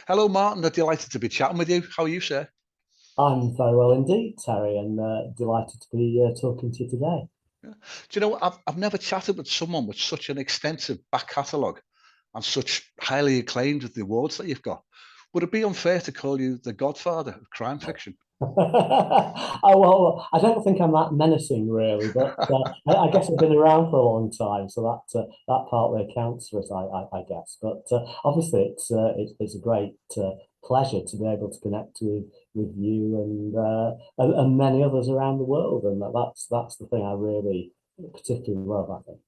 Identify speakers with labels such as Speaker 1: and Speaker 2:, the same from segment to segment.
Speaker 1: Hello, Martin. I'm delighted to be chatting with you. How are you, sir?
Speaker 2: I'm very well indeed, Terry, and delighted to be talking to you today.
Speaker 1: Yeah. Do you know, I've never chatted with someone with such an extensive back catalogue and such highly acclaimed with the awards that you've got. Would it be unfair to call you the godfather of crime fiction?
Speaker 2: Oh, well, I don't think I'm that menacing, really, but I guess I've been around for a long time, so that partly accounts for it, I guess. But obviously, it's a great pleasure to be able to connect with you and many others around the world, and that's the thing I really particularly love, I think.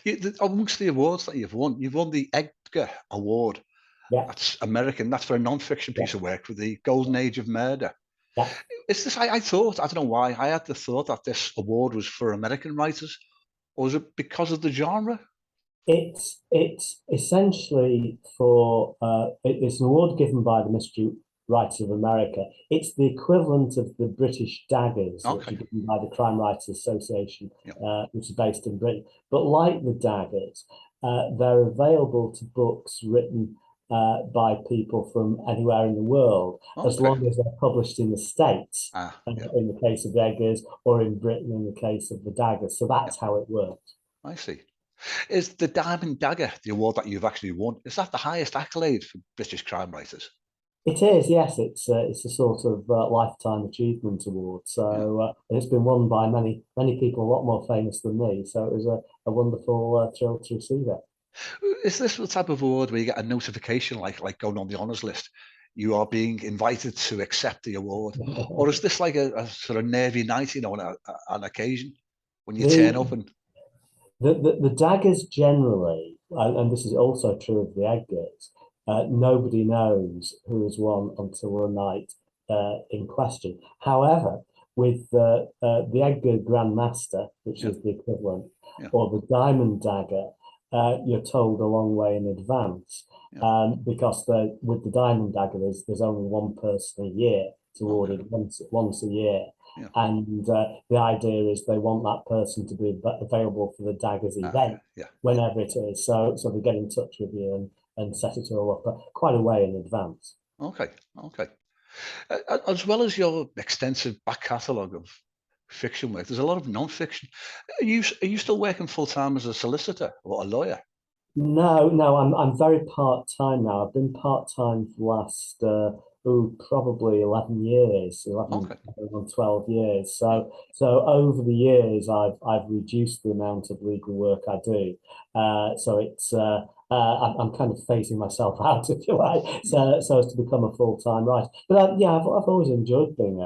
Speaker 1: Okay. Amongst the awards that you've won the Edgar Award.
Speaker 2: Yeah,
Speaker 1: That's American. That's for a non-fiction
Speaker 2: yeah,
Speaker 1: piece of work for the Golden Age of Murder.
Speaker 2: yeah.
Speaker 1: Is this? I thought, I don't know why, I had the thought that this award was for American writers, or is it because of the genre?
Speaker 2: It's essentially it's an award given by the Mystery Writers of America. It's the equivalent of the British Daggers, which
Speaker 1: Okay.
Speaker 2: are given by the Crime Writers Association,
Speaker 1: Yeah.
Speaker 2: which is based in Britain. But like the Daggers, they're available to books written by people from anywhere in the world, as
Speaker 1: Okay.
Speaker 2: long as they're published in the States,
Speaker 1: Yeah.
Speaker 2: in the case of the Daggers, or in Britain in the case of the Daggers. So
Speaker 1: Yeah.
Speaker 2: that's how it works.
Speaker 1: I see. Is the Diamond Dagger, the award that you've actually won, is that the highest accolade for British crime writers?
Speaker 2: It is, yes. It's a sort of lifetime achievement award.
Speaker 1: Yeah.
Speaker 2: So it's been won by many people, a lot more famous than me. So it was a wonderful thrill to receive it.
Speaker 1: Is this the type of award where you get a notification like going on the honours list? You are being invited to accept the award, or is this like a sort of nervy night, on an occasion when you turn
Speaker 2: the,
Speaker 1: up and
Speaker 2: the daggers generally, and this is also true of the Edgars, nobody knows who has won until the night in question. However, with the Edgar Grandmaster, which
Speaker 1: yeah,
Speaker 2: is the equivalent,
Speaker 1: yeah,
Speaker 2: or the Diamond Dagger, you're told a long way in advance.
Speaker 1: yeah,
Speaker 2: Because with the Diamond Dagger, there's only one person a year. It's
Speaker 1: okay,
Speaker 2: awarded once a year.
Speaker 1: yeah,
Speaker 2: And the idea is they want that person to be available for the Daggers
Speaker 1: yeah,
Speaker 2: event,
Speaker 1: yeah, yeah.
Speaker 2: whenever it is. So they get in touch with you and set it all up quite a way in advance.
Speaker 1: Okay, okay. As well as your extensive back catalogue of fiction work, there's a lot of non-fiction. Are you still working full time as a solicitor or a lawyer?
Speaker 2: No, no, I'm very part time now. I've been part time for the last probably 11 years, 11
Speaker 1: Okay,
Speaker 2: going on 12 years.
Speaker 1: yeah,
Speaker 2: So over the years, I've reduced the amount of legal work I do. So I'm kind of phasing myself out, if you like,
Speaker 1: mm,
Speaker 2: so as to become a full time writer. But yeah, I've always enjoyed being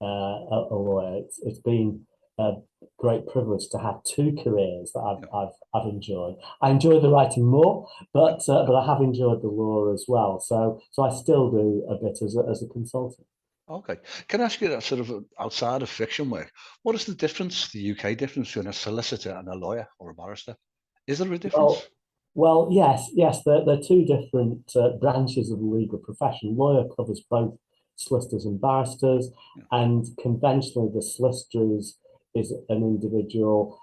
Speaker 2: a lawyer. It's been a great privilege to have two careers that
Speaker 1: yeah.
Speaker 2: I've enjoyed. I enjoy the writing more, but I have enjoyed the law as well. So I still do a bit as a consultant.
Speaker 1: Okay. Can I ask you that sort of outside of fiction work, what is the difference, the UK difference between a solicitor and a lawyer or a barrister? Is there a difference?
Speaker 2: Well, well, yes, they're two different branches of the legal profession. Lawyer covers both solicitors and barristers,
Speaker 1: Yeah.
Speaker 2: and conventionally, the solicitor is an individual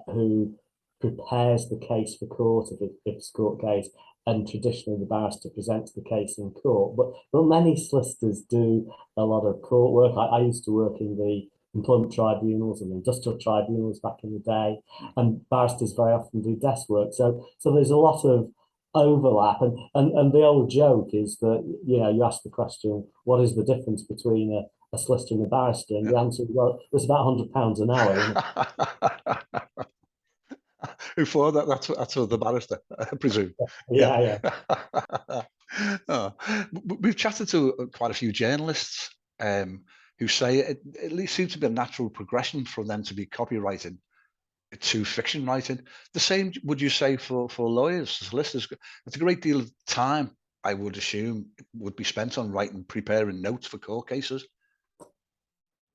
Speaker 2: who prepares the case for court if it's a court case, and traditionally the barrister presents the case in court. But many solicitors do a lot of court work. I used to work in the employment tribunals and industrial tribunals back in the day,
Speaker 1: Yeah.
Speaker 2: and barristers very often do desk work. So there's a lot of overlap, and the old joke is that you ask the question, what is the difference between a solicitor and a barrister, and
Speaker 1: Yeah.
Speaker 2: the answer is, well, it's about £100 an hour.
Speaker 1: Who for that? That's the barrister, I presume. Yeah.
Speaker 2: Yeah, yeah.
Speaker 1: Oh, we've chatted to quite a few journalists who say it at least seems to be a natural progression for them to be copywriting to fiction writing. The same, would you say, for lawyers, solicitors? It's a great deal of time, I would assume, would be spent on writing, preparing notes for court cases.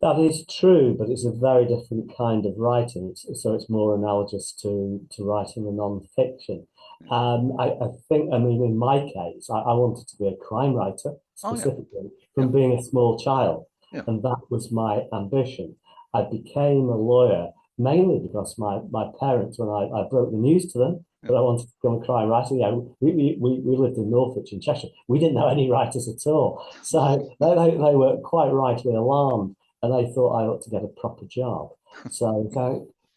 Speaker 2: That is true, but it's a very different kind of writing. So it's more analogous to writing a non-fiction.
Speaker 1: Yeah.
Speaker 2: I think, I mean, in my case, I wanted to be a crime writer
Speaker 1: Oh yeah,
Speaker 2: specifically
Speaker 1: yeah,
Speaker 2: from being a small child,
Speaker 1: yeah,
Speaker 2: and that was my ambition. I became a lawyer mainly because my parents, when I broke the news to them but I wanted to become a crime writer. Yeah, we lived in Norfolk in Cheshire. We didn't know any writers at all. So they were quite rightly alarmed, and they thought I ought to get a proper job. So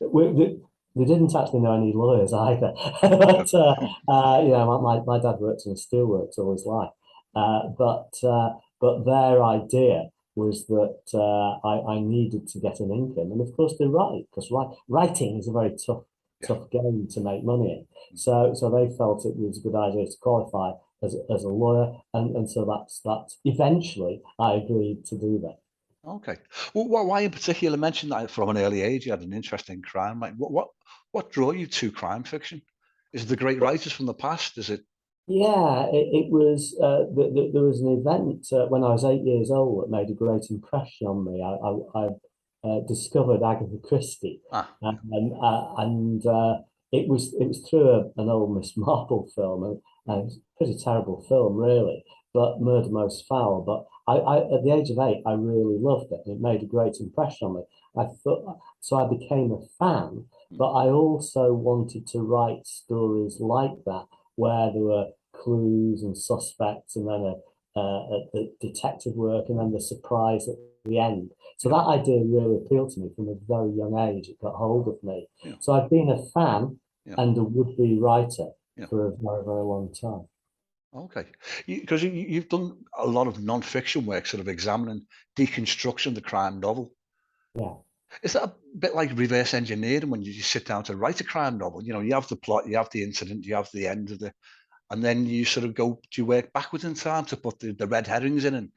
Speaker 2: they didn't actually know any lawyers either. But you know, my dad worked in a steelworks all his life. But their idea was that I needed to get an income, and of course they're right, because writing is a very tough game to make money in. So they felt it was a good idea to qualify as a lawyer, and so that's eventually I agreed to do that.
Speaker 1: Okay. Well, why in particular mention that from an early age you had an interest in crime? Like, what drew you to crime fiction? Is it the great writers from the past? Is it?
Speaker 2: Yeah, it was. There was an event when I was 8 years old that made a great impression on me. I discovered Agatha Christie,
Speaker 1: Ah,
Speaker 2: and it was through an old Miss Marple film, and it was a pretty terrible film, really. But Murder Most Foul. But at the age of 8, I really loved it, and it made a great impression on me. I thought so. I became a fan, but I also wanted to write stories like that where there were clues and suspects, and then a detective work, and then the surprise at the end. So that idea really appealed to me from a very young age. It got hold of me.
Speaker 1: yeah,
Speaker 2: So I've been a fan
Speaker 1: yeah,
Speaker 2: and a would-be writer
Speaker 1: yeah.
Speaker 2: for a very, very long time.
Speaker 1: Okay. Because you've done a lot of non-fiction work, sort of examining deconstruction of the crime novel.
Speaker 2: Yeah.
Speaker 1: Is that a bit like reverse engineering when you just sit down to write a crime novel? You know, you have the plot, you have the incident, you have the end of the, and then you sort of do you work backwards in time to put the red herrings in and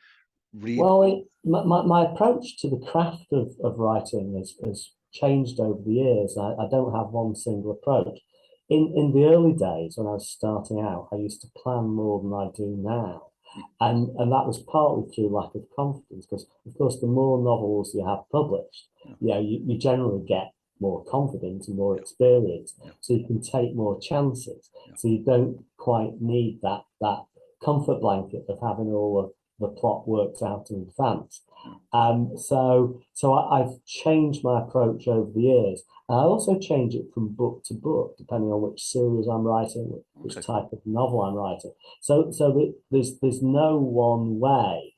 Speaker 1: read?
Speaker 2: Well, my approach to the craft of writing has changed over the years. I don't have one single approach. In the early days when I was starting out, I used to plan more than I do now. And that was partly through lack of confidence, because of course the more novels you have published,
Speaker 1: Yeah,
Speaker 2: you know, you generally get more confidence and more
Speaker 1: yeah,
Speaker 2: experience,
Speaker 1: yeah,
Speaker 2: so you can take more chances.
Speaker 1: yeah.
Speaker 2: So you don't quite need that comfort blanket of having all of the plot worked out in advance.
Speaker 1: Yeah.
Speaker 2: So I've changed my approach over the years. And I also change it from book to book, depending on which series I'm writing, which
Speaker 1: Okay.
Speaker 2: type of novel I'm writing. So there's no one way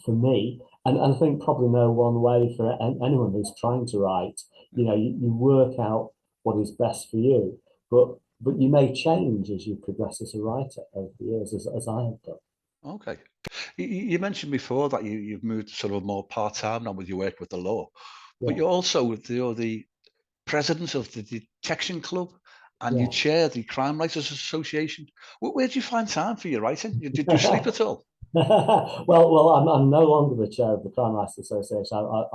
Speaker 2: for me, and I think probably no one way for anyone who's trying to write. You know, you work out what is best for you, but you may change as you progress as a writer over the years, as I have done.
Speaker 1: Okay. You mentioned before that you've moved sort of more part-time now with your work with the law, but
Speaker 2: Yeah,
Speaker 1: you're also the president of the Detection Club, and you
Speaker 2: yeah.
Speaker 1: chair the Crime Writers Association. Where do you find time for your writing? Did you sleep at all?
Speaker 2: Well, I'm no longer the chair of the Crime Writers Association.
Speaker 1: Ah,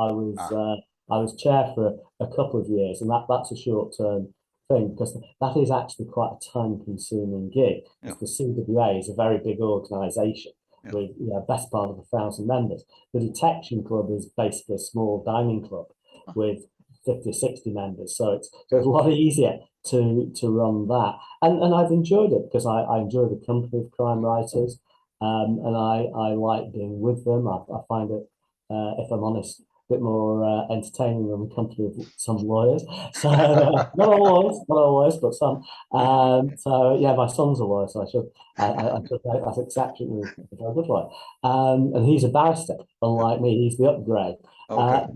Speaker 2: I was chair for a couple of years, and that's a short term thing, because that is actually quite a time consuming gig.
Speaker 1: yeah,
Speaker 2: Because the CWA is a very big organisation
Speaker 1: yeah.
Speaker 2: with, you know, best part of 1,000 members. The Detection Club is basically a small dining club
Speaker 1: Ah,
Speaker 2: with 50 or 60 members, so it's
Speaker 1: yeah,
Speaker 2: a lot easier to run that. And I've enjoyed it, because I enjoy the company of crime writers. And I like being with them. I find it, if I'm honest, a bit more entertaining than the company of some lawyers. So not always, but some. So yeah, my son's a lawyer, so I should take that exception with a good lawyer. And he's a barrister,
Speaker 1: yeah.
Speaker 2: unlike me. He's the upgrade.
Speaker 1: Okay.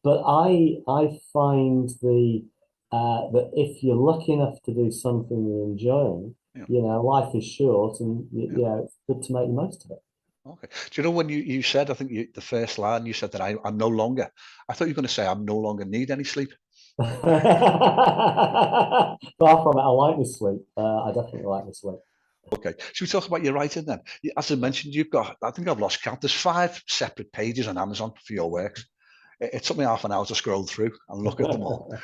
Speaker 2: But I find that if you're lucky enough to do something you're enjoying,
Speaker 1: Yeah,
Speaker 2: you know, life is short, and
Speaker 1: yeah.
Speaker 2: you know, it's good to make the most of it.
Speaker 1: Okay. Do you know when you said, I think the first line, you said that I'm no longer, I thought you were going to say I'm no longer need any sleep.
Speaker 2: Far from it, I like my sleep. I definitely like my sleep.
Speaker 1: Okay. Should we talk about your writing then? As I mentioned, you've got, I think I've lost count. There's 5 separate pages on Amazon for your works. It took me half an hour to scroll through and look at them all.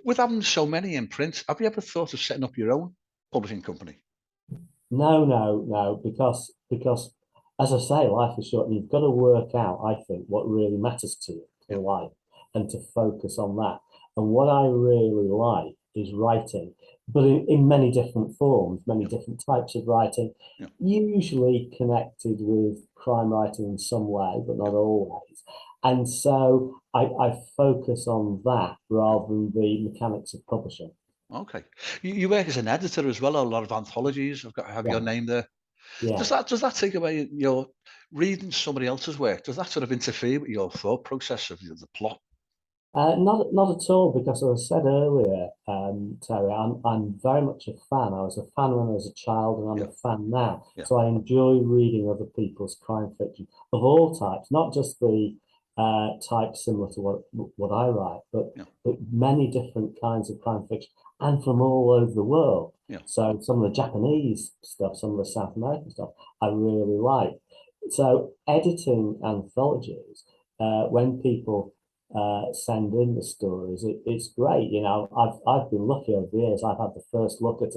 Speaker 1: With having so many in print, have you ever thought of setting up your own publishing company?
Speaker 2: No, because as I say, life is short, and you've got to work out, I think, what really matters to you
Speaker 1: Yeah,
Speaker 2: in life, and to focus on that. And what I really like is writing, but in many different forms, many
Speaker 1: yeah,
Speaker 2: different types of writing,
Speaker 1: yeah,
Speaker 2: usually connected with crime writing in some way, but
Speaker 1: yeah,
Speaker 2: not always. And so I focus on that
Speaker 1: yeah.
Speaker 2: rather than the mechanics of publishing.
Speaker 1: Okay. You work as an editor as well. A lot of anthologies. Have your
Speaker 2: Yeah,
Speaker 1: name there.
Speaker 2: yeah.
Speaker 1: Does that take away your reading somebody else's work? Does that sort of interfere with your thought process of the plot?
Speaker 2: Not at all, because as I said earlier, Terry, I'm very much a fan. I was a fan when I was a child, and I'm
Speaker 1: Yeah,
Speaker 2: a fan now.
Speaker 1: yeah,
Speaker 2: So I enjoy reading other people's crime fiction of all types, not just the types similar to what I write,
Speaker 1: yeah,
Speaker 2: but many different kinds of crime fiction, and from all over the world.
Speaker 1: yeah.
Speaker 2: So some of the Japanese stuff, some of the South American stuff, I really like. So editing anthologies, when people send in the stories. It's great. You know, I've been lucky over the years. I've had the first look at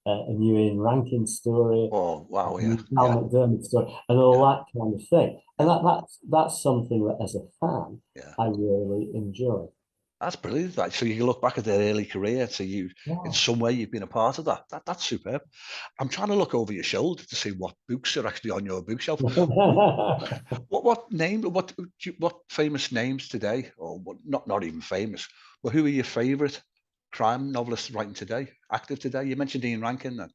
Speaker 2: a new Ian Rankin story,
Speaker 1: Oh,
Speaker 2: a
Speaker 1: wow. Yeah,
Speaker 2: new Cal
Speaker 1: yeah,
Speaker 2: McDermott story, and all
Speaker 1: yeah,
Speaker 2: that kind of thing. And
Speaker 1: yeah,
Speaker 2: that's something that, as a fan,
Speaker 1: yeah.
Speaker 2: I really enjoy.
Speaker 1: That's brilliant. Right. So you can look back at their early career. So in
Speaker 2: Yeah.
Speaker 1: some way, you've been a part of that. That's superb. I'm trying to look over your shoulder to see what books are actually on your bookshelf. Wh- what name? What famous names today, or what? Not even famous. But who are your favourite crime novelists writing today? Active today? You mentioned Ian Rankin. Then.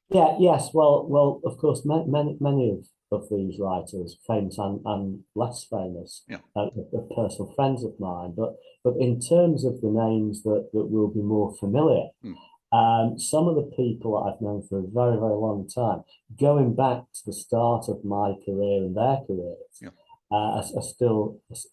Speaker 2: Yeah, yes. Well, of course, many of these writers, famous and less famous,
Speaker 1: Yeah.
Speaker 2: are personal friends of mine. But in terms of the names that will be more familiar,
Speaker 1: Hmm.
Speaker 2: some of the people that I've known for a very, very long time, going back to the start of my career and their careers,
Speaker 1: Yeah.
Speaker 2: are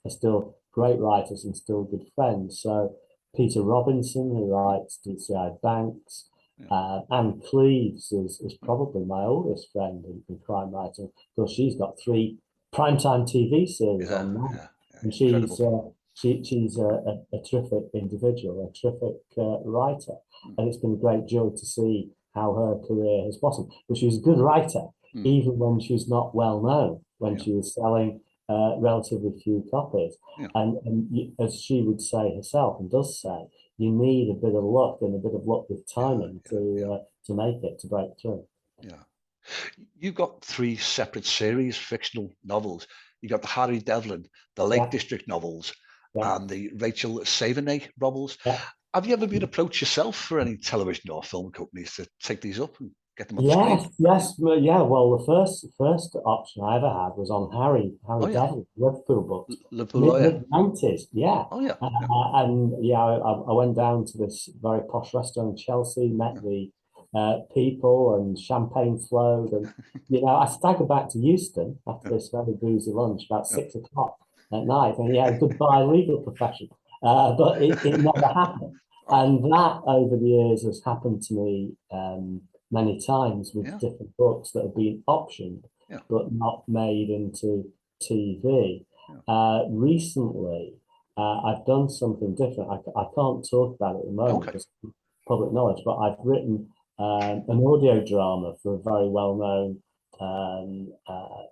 Speaker 2: still great writers and still good friends. So Peter Robinson, who writes DCI Banks,
Speaker 1: Yeah.
Speaker 2: Anne Cleeves is
Speaker 1: Hmm.
Speaker 2: probably my oldest friend in crime writing. Of course, she's got 3 primetime TV series
Speaker 1: Yeah.
Speaker 2: on now,
Speaker 1: Yeah. Yeah.
Speaker 2: and
Speaker 1: Incredible.
Speaker 2: she's a terrific individual, a terrific writer,
Speaker 1: Hmm.
Speaker 2: and it's been a great joy to see how her career has blossomed. But she was a good writer,
Speaker 1: Hmm.
Speaker 2: even when she was not well known, when
Speaker 1: Yeah.
Speaker 2: she was selling relatively few copies.
Speaker 1: Yeah.
Speaker 2: And as she would say herself, and does say, you need a bit of luck and a bit of luck with
Speaker 1: Yeah.
Speaker 2: timing
Speaker 1: Yeah. Yeah.
Speaker 2: to make it, to break through.
Speaker 1: Yeah. You've got 3 separate series, fictional novels. You got the Harry Devlin, the Lake
Speaker 2: Yeah,
Speaker 1: District novels,
Speaker 2: yeah,
Speaker 1: and the Rachel Savernake novels.
Speaker 2: yeah.
Speaker 1: Have you ever been approached yourself for any television or film companies to take these up and get them on the screen?
Speaker 2: Yeah. Well, the first option I ever had was on Harry
Speaker 1: Oh yeah,
Speaker 2: Devlin, Liverpool books,
Speaker 1: Liverpool lawyer.
Speaker 2: mid nineties. Yeah,
Speaker 1: Oh yeah, yeah,
Speaker 2: and yeah, I went down to this very posh restaurant in Chelsea, met
Speaker 1: yeah,
Speaker 2: the people, and champagne flowed, and I staggered back to Euston after
Speaker 1: yeah,
Speaker 2: this very boozy lunch about
Speaker 1: yeah.
Speaker 2: 6 o'clock at night, and yeah, goodbye legal profession. But it never happened.
Speaker 1: Oh
Speaker 2: And that over the years has happened to me many times with
Speaker 1: yeah,
Speaker 2: different books that have been optioned
Speaker 1: yeah,
Speaker 2: but not made into TV.
Speaker 1: yeah.
Speaker 2: Recently, I've done something different. I can't talk about it at the moment
Speaker 1: Okay.
Speaker 2: because it's public knowledge, but I've written an audio drama for a very well-known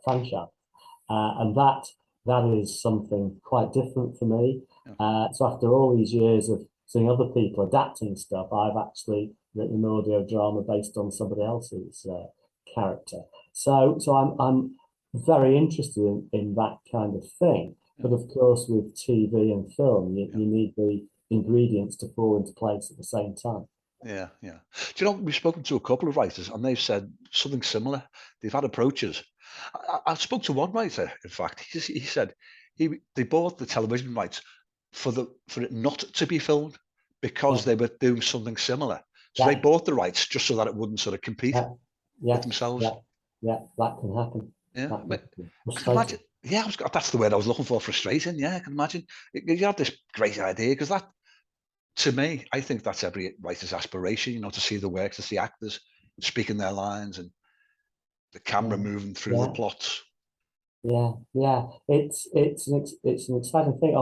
Speaker 2: franchise, and that is something quite different for me.
Speaker 1: Yeah,
Speaker 2: So after all these years of seeing other people adapting stuff, I've actually written an audio drama based on somebody else's character. So I'm very interested in that kind of thing.
Speaker 1: yeah,
Speaker 2: But of course, with TV and film,
Speaker 1: yeah,
Speaker 2: you need the ingredients to fall into place at the same time.
Speaker 1: yeah, yeah. Do you know we've spoken to a couple of writers and they've said something similar. They've had approaches. I spoke to one writer, in fact. He said they bought the television rights for it not to be filmed because
Speaker 2: Yeah,
Speaker 1: they were doing something similar. So they
Speaker 2: yeah,
Speaker 1: bought the rights just so that it wouldn't sort of compete
Speaker 2: yeah,
Speaker 1: with
Speaker 2: yeah,
Speaker 1: themselves.
Speaker 2: yeah, yeah. That can happen.
Speaker 1: Yeah,
Speaker 2: That can
Speaker 1: but
Speaker 2: happen.
Speaker 1: I can imagine.
Speaker 2: Frustrating.
Speaker 1: Yeah, that's the word I was looking for. Frustrating. Yeah, I can imagine. You have this great idea because that, to me, I think that's every writer's aspiration. To see the work, to see actors speaking their lines and the camera
Speaker 2: Yeah,
Speaker 1: moving through the
Speaker 2: yeah.
Speaker 1: plots.
Speaker 2: Yeah. It's an exciting thing.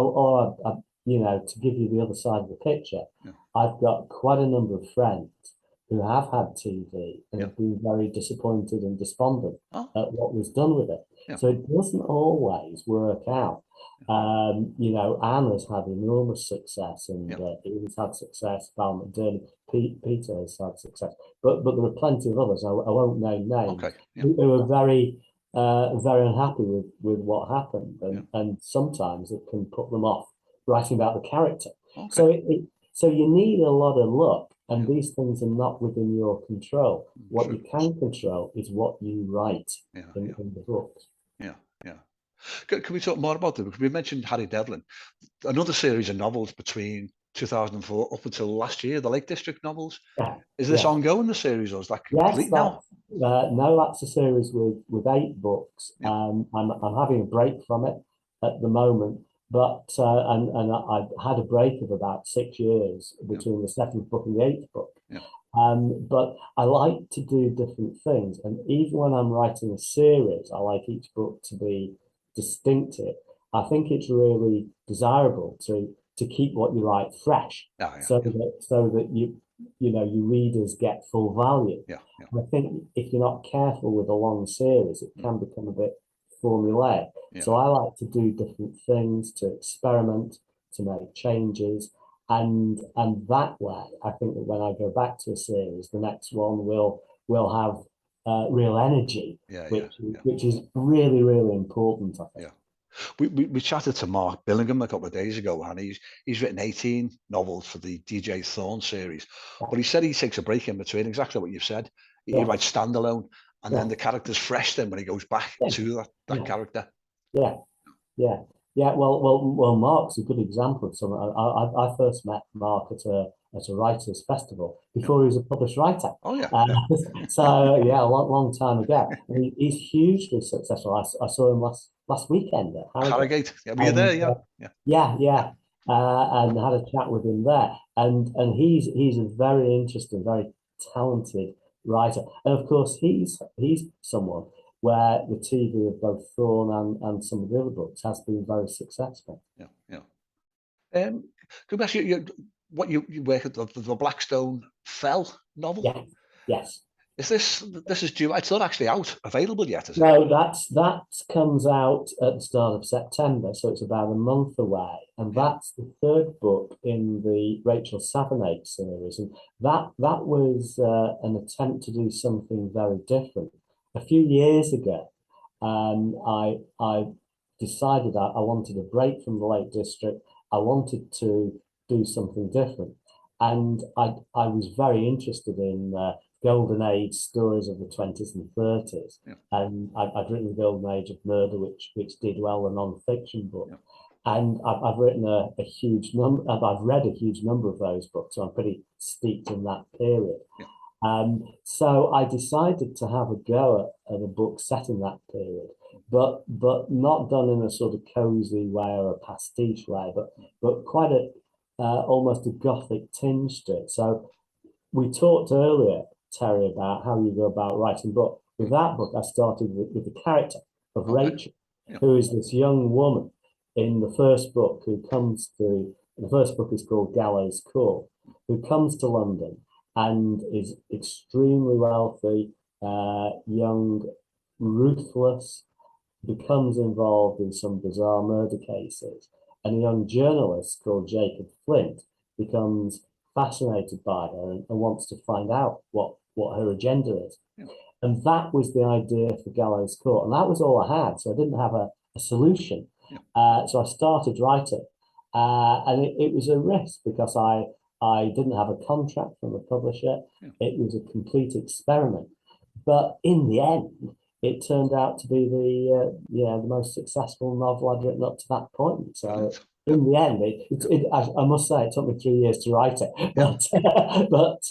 Speaker 2: To give you the other side of the picture,
Speaker 1: Yeah,
Speaker 2: I've got quite a number of friends who have had TV and
Speaker 1: yeah.
Speaker 2: have been very disappointed and despondent
Speaker 1: Oh,
Speaker 2: at what was done with it.
Speaker 1: yeah,
Speaker 2: So it doesn't always work out. Anne has had enormous success, and
Speaker 1: yeah.
Speaker 2: Ian's had success. Val McDermott, Peter has had success, but there are plenty of others. I won't name
Speaker 1: Okay.
Speaker 2: names
Speaker 1: Yeah,
Speaker 2: who are very unhappy with what happened,
Speaker 1: yeah.
Speaker 2: and sometimes it can put them off writing about the character.
Speaker 1: Okay.
Speaker 2: So you need a lot of luck And these things are not within your control. What
Speaker 1: True.
Speaker 2: you can control is what you write in the books.
Speaker 1: Yeah. Can we talk more about them? We mentioned Harry Devlin, another series of novels between 2004 up until last year, the Lake District novels. Is this ongoing, the series, or is that complete now?
Speaker 2: No, that's a series with 8 books. I'm having a break from it at the moment, but and I've had a break of about 6 years between the 7th book and the 8th book. But I like to do different things, and even when I'm writing a series, I like each book to be distinctive. I think it's really desirable to keep what you write fresh, so that your readers get full value. I think if you're not careful with a long series, it can become a bit formulaic. So I like to do different things, to experiment, to make changes, and that way, I think that when I go back to a series, the next one will have real energy, which is really, really important, I think.
Speaker 1: We chatted to Mark Billingham a couple of days ago, and he's written 18 novels for the DJ Thorne series. But he said he takes a break in between, exactly what you've said. He writes standalone, and then the character's fresh then when he goes back to that character.
Speaker 2: Well, Mark's a good example of someone. I first met Mark at a writers' festival before he was a published writer. So a long time ago. And he's hugely successful. I saw him last weekend at
Speaker 1: Harrogate. Were you there?
Speaker 2: And had a chat with him there. And he's a very interesting, very talented writer. And of course, he's someone where the TV of both Thorne and some of the other books has been very successful.
Speaker 1: Could we ask you what you work at the Blackstone Fell novel?
Speaker 2: Yes.
Speaker 1: Is this is due? It's not actually out, available yet, is it?
Speaker 2: No, that comes out at the start of September, so it's about a month away, and that's the 3rd book in the Rachel Savernake series, and that was an attempt to do something very different. A few years ago, I decided I wanted a break from the Lake District. I wanted to do something different, and I was very interested in Golden Age stories of the 20s and 30s, and I'd written the Golden Age of Murder, which did well, a non-fiction book, and I've written a huge number. I've read a huge number of those books, so I'm pretty steeped in that period. So I decided to have a go at a book set in that period, but not done in a sort of cozy way or a pastiche way, but quite almost a gothic tinge to it. So we talked earlier, Terry, about how you go about writing, but with that book, I started with the character of Rachel, who is this young woman in the first book the first book is called Gallows Court, who comes to London and is extremely wealthy, young, ruthless, becomes involved in some bizarre murder cases. And a young journalist called Jacob Flint becomes fascinated by her and wants to find out what her agenda is. And that was the idea for Gallows Court. And that was all I had. So I didn't have a solution. So I started writing. And it was a risk because I didn't have a contract from the publisher. It was a complete experiment. But in the end, it turned out to be the most successful novel I'd written up to that point. So in the end, I must say, it took me 3 years to write it. But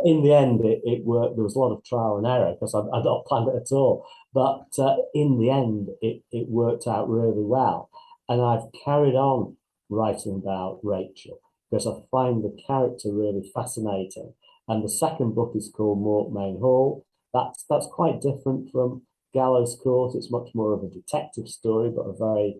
Speaker 2: in the end, it worked. There was a lot of trial and error because I don't plan it at all. But in the end, it worked out really well. And I've carried on writing about Rachel because I find the character really fascinating. And the second book is called Mortmain Hall. That's quite different from Gallows Court. It's much more of a detective story, but a very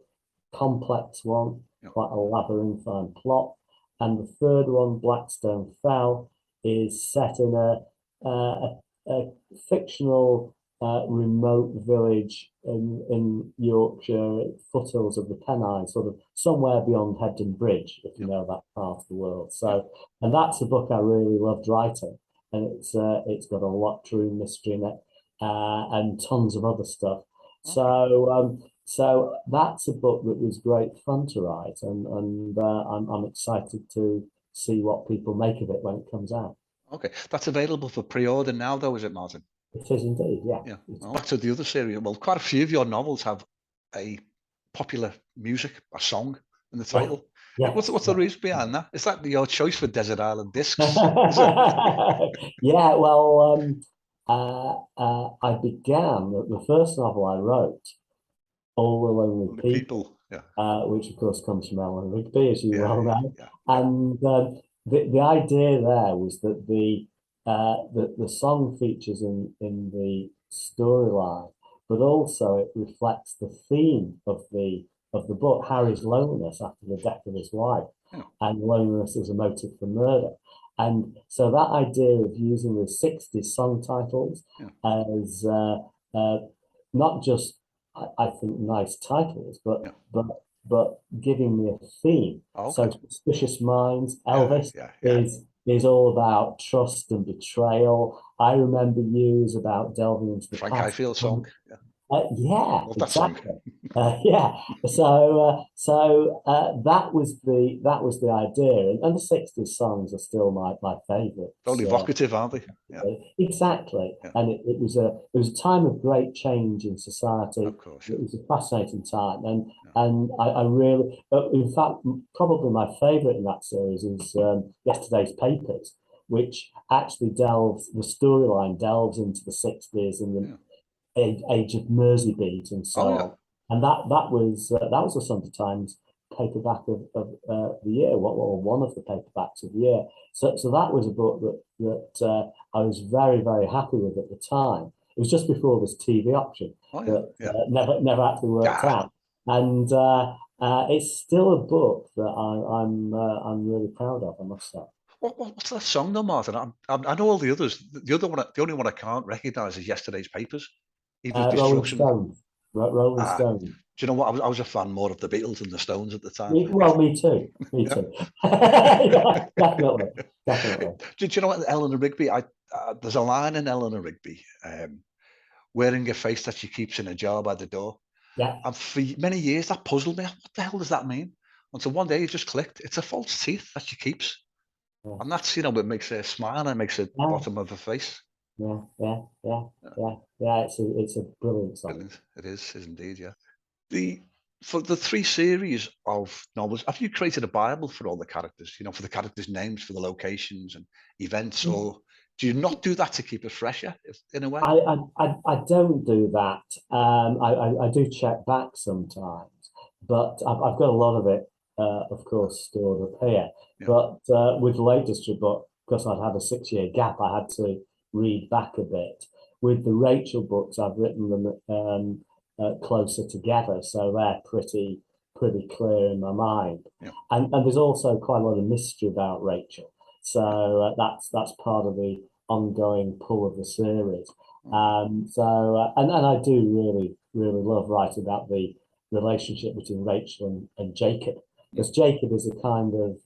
Speaker 2: complex one, quite a labyrinthine plot. And the third one, Blackstone Fell, is set in a fictional remote village in Yorkshire, foothills of the Pennines, sort of somewhere beyond Hebden Bridge, if you know that part of the world. So, and that's a book I really loved writing. And it's got a locked room mystery in it, and tons of other stuff. So that's a book that was great fun to write, and I'm excited to see what people make of it when it comes out.
Speaker 1: Okay, that's available for pre-order now, though, is it, Martin?
Speaker 2: It is indeed, yeah.
Speaker 1: Yeah. Well, back to the other series. Well, quite a few of your novels have a popular music, a song in the
Speaker 2: Yeah,
Speaker 1: title.
Speaker 2: yes,
Speaker 1: What's the
Speaker 2: yeah.
Speaker 1: reason behind that? Is that your choice for Desert Island Discs? Is it?
Speaker 2: Yeah, well, I began the first novel I wrote, All the Lonely
Speaker 1: Only
Speaker 2: People,
Speaker 1: people. Yeah.
Speaker 2: which of course comes from Ellen Rigby, as you
Speaker 1: Yeah.
Speaker 2: well
Speaker 1: Yeah.
Speaker 2: know.
Speaker 1: Yeah. Yeah.
Speaker 2: And the idea there was that the song features in the storyline, but also it reflects the theme of the book, Harry's loneliness after the death of his wife,
Speaker 1: Yeah.
Speaker 2: and loneliness as a motive for murder. And so that idea of using the 60s song titles
Speaker 1: Yeah.
Speaker 2: as not just, I think, nice titles,
Speaker 1: Yeah.
Speaker 2: but giving me a theme.
Speaker 1: Okay.
Speaker 2: So Suspicious Minds,
Speaker 1: Yeah.
Speaker 2: Elvis
Speaker 1: Yeah. Yeah.
Speaker 2: is all about trust and betrayal. I Remember You is about delving into the
Speaker 1: Frank
Speaker 2: past.
Speaker 1: Highfield song. Yeah.
Speaker 2: Yeah,
Speaker 1: Love that song.
Speaker 2: exactly. Yeah. So that was the idea, and the 60s songs are still my
Speaker 1: They're
Speaker 2: favourites.
Speaker 1: only evocative, aren't they? Yeah.
Speaker 2: Exactly,
Speaker 1: Yeah.
Speaker 2: and it was a time of great change in society.
Speaker 1: Of course.
Speaker 2: It
Speaker 1: Yeah.
Speaker 2: was a fascinating time,
Speaker 1: Yeah.
Speaker 2: and I really, in fact, probably my favourite in that series is Yesterday's Papers, which actually the storyline delves into the 60s and the
Speaker 1: Yeah.
Speaker 2: age of Merseybeat and so
Speaker 1: Oh yeah.
Speaker 2: on. And that was the Sunday Times paperback of the year, one of the paperbacks of the year. So that was a book that I was very, very happy with at the time. It was just before this TV option
Speaker 1: Oh yeah.
Speaker 2: that
Speaker 1: Yeah.
Speaker 2: never actually worked
Speaker 1: Yeah.
Speaker 2: out, and it's still a book that I'm really proud of, I must say.
Speaker 1: What's that song though, Martin? I know all the others. The only one I can't recognise is Yesterday's Papers. Even if
Speaker 2: Rolling
Speaker 1: Destruction.
Speaker 2: Stones, Rolling
Speaker 1: Ah,
Speaker 2: Stones.
Speaker 1: do you know what? I was a fan more of the Beatles and the Stones at the time.
Speaker 2: Well, me too. Me
Speaker 1: Yeah.
Speaker 2: too. Yeah, definitely, definitely.
Speaker 1: Do you know what? Eleanor Rigby. There's a line in Eleanor Rigby, wearing a face that she keeps in a jar by the door.
Speaker 2: Yeah,
Speaker 1: And for many years that puzzled me. What the hell does that mean? Until one day it just clicked. It's a false teeth that she keeps,
Speaker 2: yeah,
Speaker 1: and that's what makes her smile and makes her the
Speaker 2: yeah,
Speaker 1: bottom of her face.
Speaker 2: yeah, yeah, yeah,
Speaker 1: Yeah,
Speaker 2: yeah, yeah. It's a brilliant song.
Speaker 1: brilliant. It is indeed. Yeah. The For the three series of novels, have you created a Bible for all the characters? For the characters' names, for the locations and events, or do you not do that to keep it fresher, in a way?
Speaker 2: I don't do that. I do check back sometimes, but I've got a lot of it, of course, stored up here.
Speaker 1: Yeah.
Speaker 2: But with the latest book, because I'd had a 6 year gap, I had to read back a bit. With the Rachel books, I've written them closer together, so they're pretty clear in my mind.
Speaker 1: Yeah.
Speaker 2: And there's also quite a lot of mystery about Rachel, so that's part of the ongoing pull of the series. And I do really love writing about the relationship between Rachel and Jacob,
Speaker 1: Mm.
Speaker 2: because Jacob is a kind of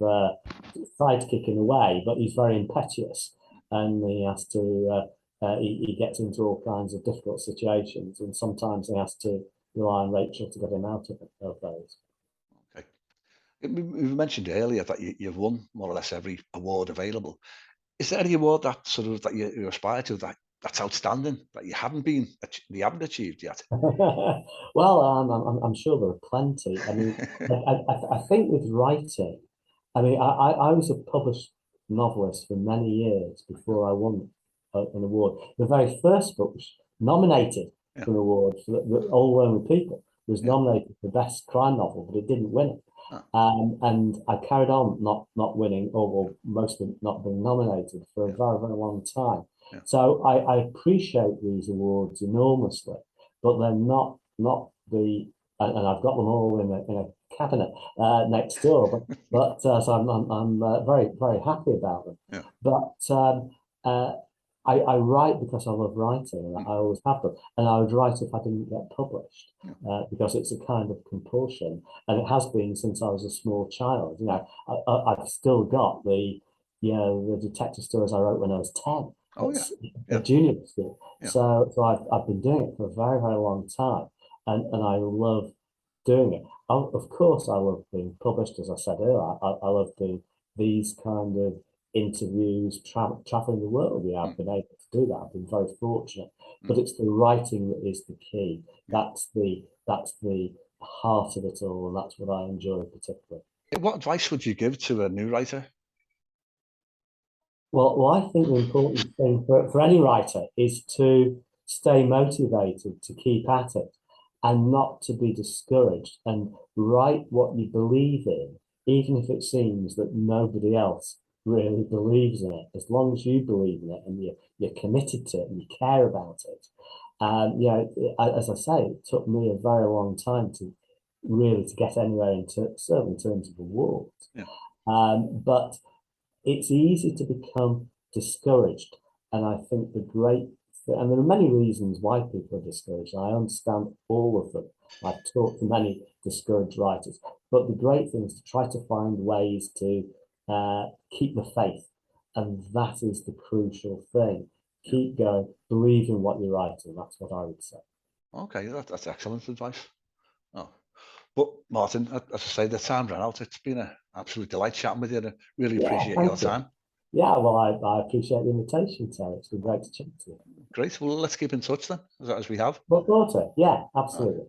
Speaker 2: sidekick in a way, but he's very impetuous, and he has to he gets into all kinds of difficult situations, and sometimes he has to rely on Rachel to get him out of those.
Speaker 1: Okay. We mentioned earlier that you've won more or less every award available. Is there any award that you aspire to, that's outstanding, that you haven't achieved yet?
Speaker 2: Well, I'm sure there are plenty. I mean, I think with writing, I mean, I was a published novelist for many years before I won an award. The very first book was nominated
Speaker 1: Yeah.
Speaker 2: for an award for the All Lonely People. Was
Speaker 1: Yeah.
Speaker 2: nominated for best crime novel, but it didn't win it.
Speaker 1: Ah.
Speaker 2: And I carried on not winning, or mostly not being nominated for a
Speaker 1: Yeah.
Speaker 2: very, very long time.
Speaker 1: Yeah.
Speaker 2: So I appreciate these awards enormously, but they're not the, and I've got them all in a cabinet next door. So I'm very, very happy about them.
Speaker 1: Yeah.
Speaker 2: But uh, I write because I love writing, and I always have done. And I would write if I didn't get published, because it's a kind of compulsion, and it has been since I was a small child. I've still got the detective stories I wrote when I was 10
Speaker 1: Oh yeah. Yeah.
Speaker 2: at junior school.
Speaker 1: Yeah.
Speaker 2: So I've been doing it for a very, very long time, and I love doing it. Of course, I love being published, as I said earlier. I love doing these kind of interviews, traveling the world. Yeah, I've been able to do that. I've been very fortunate. But it's the writing that is the key. That's the heart of it all, and that's what I enjoy particularly.
Speaker 1: What advice would you give to a new writer?
Speaker 2: Well, I think the important thing for any writer is to stay motivated, to keep at it, and not to be discouraged, and write what you believe in, even if it seems that nobody else really believes in it. As long as you believe in it and you're committed to it and you care about it. You know, as I say, it took me a very long time to really to get anywhere certainly in terms of awards.
Speaker 1: Yeah.
Speaker 2: But it's easy to become discouraged. And I think and there are many reasons why people are discouraged. I understand all of them. I've talked to many discouraged writers, but the great thing is to try to find ways to keep the faith. And that is the crucial thing. Keep going, believe in what you're writing. That's what I would say.
Speaker 1: Okay, that's excellent advice. Oh. But Martin, as I say, the time ran out. It's been an absolute delight chatting with you. I really appreciate your time.
Speaker 2: Yeah, well, I appreciate the invitation, Terry. It's been great to chat to you.
Speaker 1: Great. Well, let's keep in touch then, as we have.
Speaker 2: Look forward to it. Yeah, absolutely.